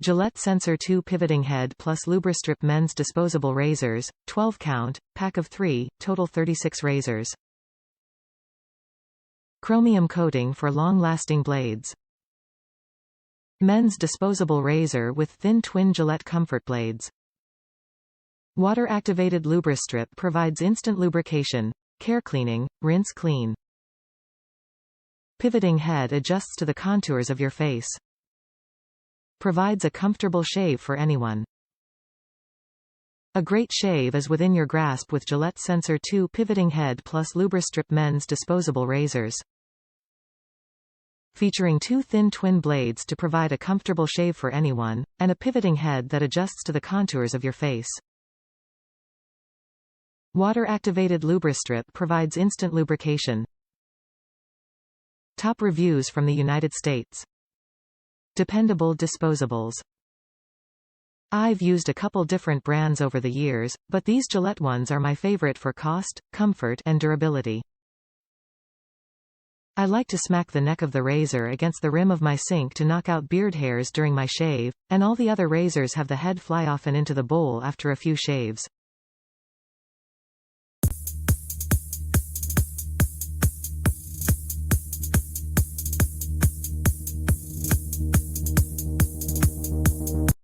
Gillette Sensor2 Pivoting Head plus Lubrastrip Men's Disposable Razors, 12 count, pack of 3, total 36 razors. Chromium Coating for long-lasting blades. Men's Disposable Razor with thin twin Gillette Comfort Blades. Water-activated Lubrastrip provides instant lubrication, care cleaning, rinse clean. Pivoting Head adjusts to the contours of your face. Provides a comfortable shave for anyone. A great shave is within your grasp with Gillette Sensor2 Pivoting Head plus Lubrastrip Men's Disposable Razors. Featuring 2 thin twin blades to provide a comfortable shave for anyone, and a pivoting head that adjusts to the contours of your face. Water-activated Lubrastrip provides instant lubrication. Top reviews from the United States. Dependable disposables. I've used a couple different brands over the years, but these Gillette ones are my favorite for cost, comfort, and durability. I like to smack the neck of the razor against the rim of my sink to knock out beard hairs during my shave, and all the other razors have the head fly off and into the bowl after a few shaves.